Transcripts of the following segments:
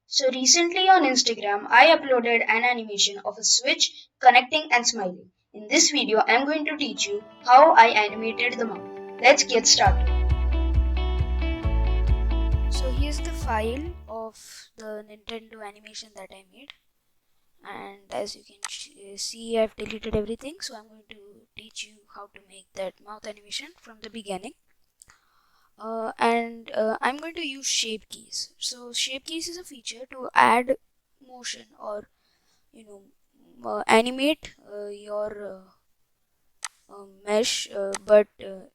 So recently on Instagram, I uploaded an animation of a switch connecting and smiling. In this video, I'm going to teach you how I animated the mouth. Let's get started. So here's the file of the Nintendo animation that I made. And as you can see, I've deleted everything. So I'm going to teach you how to make that mouth animation from the beginning. I'm going to use shape keys. So shape keys is a feature to add motion or animate your mesh, but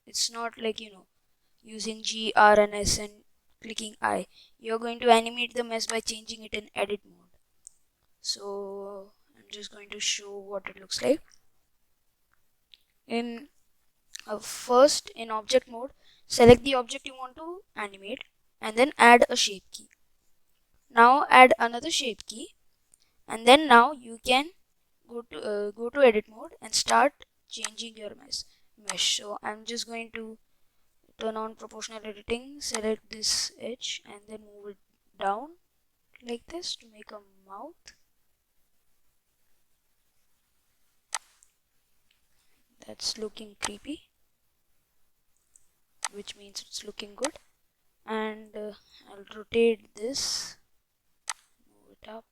it's not like using G, R, and S and clicking I. You're going to animate the mesh by changing it in edit mode. So I'm just going to show what it looks like. In first, in object mode, select the object you want to animate and then add a shape key. Now add another shape key, and then now you can go to edit mode and start changing your mesh. So I'm just going to turn on proportional editing, select this edge and then move it down like this to make a mouth. That's looking creepy, which means it's looking good. And I'll rotate this, move it up,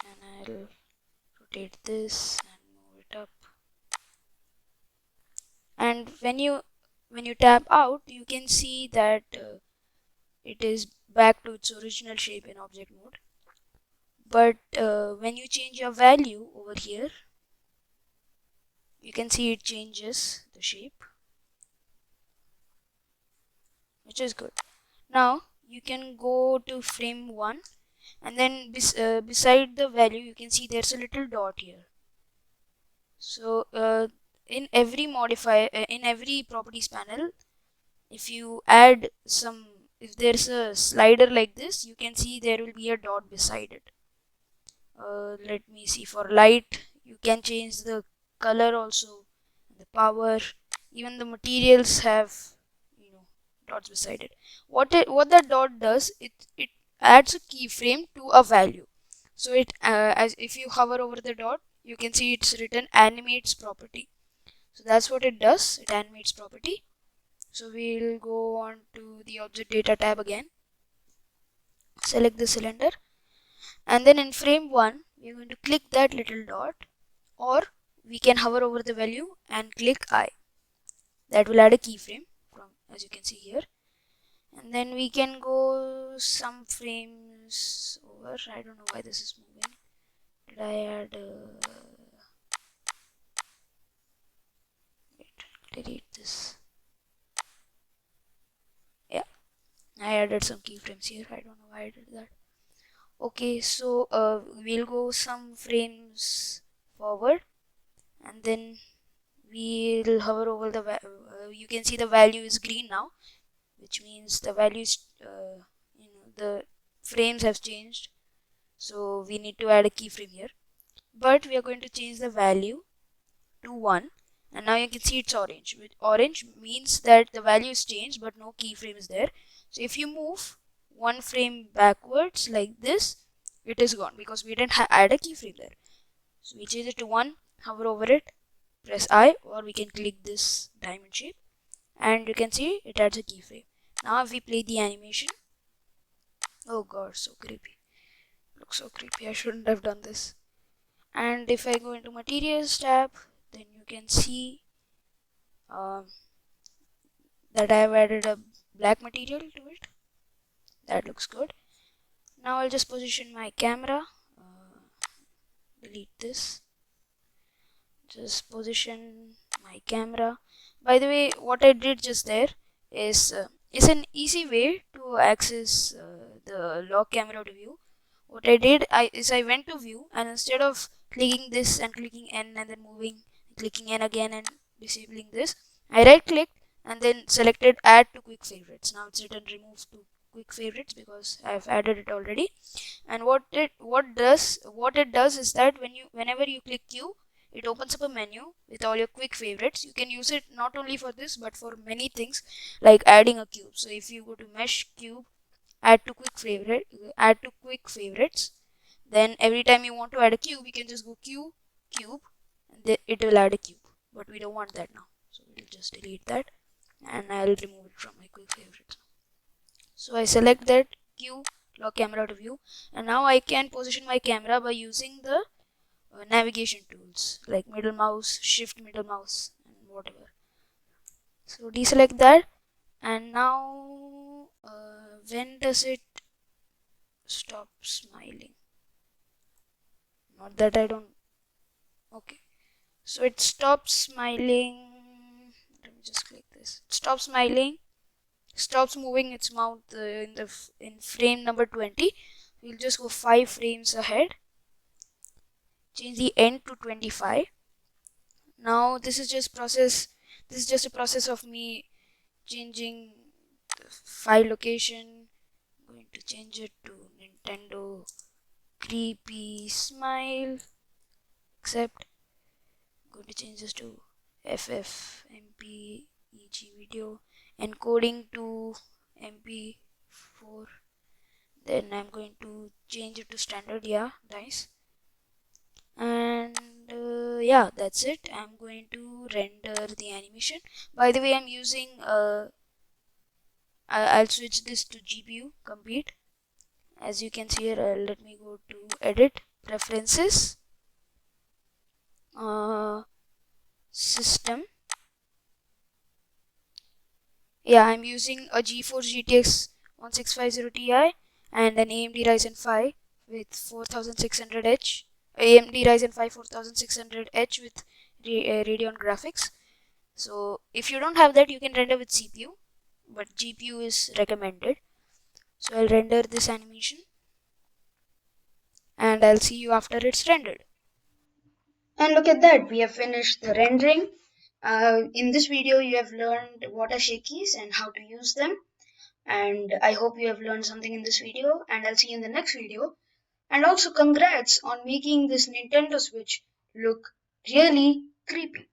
and I'll rotate this and move it up. And when you tap out, you can see that it is back to its original shape in object mode. But when you change your value over here, you can see it changes the shape, which is good. Now you can go to frame 1, and then beside the value you can see there's a little dot here. So in every modifier, in every properties panel, if you add some, if there's a slider like this, you can see there will be a dot beside it. Let me see, for light you can change the color also, the power, even the materials have dots beside it. What that dot does, it adds a keyframe to a value. So it as if you hover over the dot, you can see it's written animates property. So that's what it does, it animates property. So we'll go on to the object data tab again, select the cylinder, and then in frame 1 we're going to click that little dot, or we can hover over the value and click I. That will add a keyframe from, as you can see here. And then we can go some frames over. I don't know why this is moving. Did I add wait, delete this. Yeah, I added some keyframes here. I don't know why I did that. Okay, so we'll go some frames forward, and then we'll hover over the you can see the value is green now, which means the values the frames have changed. So we need to add a keyframe here, but we are going to change the value to 1, and now you can see it's orange. Orange means that the value is changed but no keyframe is there. So if you move one frame backwards like this, it is gone because we didn't add a keyframe there. So we change it to 1, hover over it, press I, or we can click this diamond shape, and you can see it adds a keyframe. Now if we play the animation, oh god, so creepy. Looks so creepy. I shouldn't have done this. And if I go into materials tab, then you can see um, that I have added a black material to it. That looks good. Now I'll just position my camera. Delete this. Just position my camera. By the way, what I did just there is an easy way to access the log camera to view. What I did is I went to view, and instead of clicking this and clicking N and then moving, clicking N again and disabling this, I right clicked and then selected add to quick favorites. Now it's written remove to quick favorites because I've added it already. And what it does is that whenever you click Q, it opens up a menu with all your quick favorites. You can use it not only for this but for many things like adding a cube. So if you go to mesh cube add to quick favorites. Then every time you want to add a cube, you can just go cube, and it will add a cube. But we don't want that now, so we'll just delete that, and I'll remove it from my quick favorites. So I select that cube, lock camera to view, and now I can position my camera by using the navigation tools like middle mouse, shift middle mouse, and whatever. So deselect that, and now when does it stop smiling? Not that I don't. Okay, so it stops smiling. Let me just click this. It stops smiling. Stops moving its mouth in frame number 20. We'll just go 5 frames ahead. Change the end to 25. Now this is just a process of me changing the file location. I'm going to change it to Nintendo Creepy Smile. Except I'm going to change this to FFmpeg video, encoding to MP4. Then I'm going to change it to standard. Yeah, nice. And yeah, that's it. I'm going to render the animation. By the way, I'm using I'll switch this to GPU compute. As you can see here, let me go to edit, preferences, system. Yeah, I'm using a GeForce GTX 1650 Ti and an AMD Ryzen 5 with 4600H. AMD Ryzen 5 4600H with Radeon graphics. So if you don't have that, you can render with CPU, but GPU is recommended. So I'll render this animation, and I'll see you after it's rendered. And look at that, we have finished the rendering. In this video, you have learned what are shakies and how to use them. And I hope you have learned something in this video, and I'll see you in the next video. And also congrats on making this Nintendo Switch look really creepy.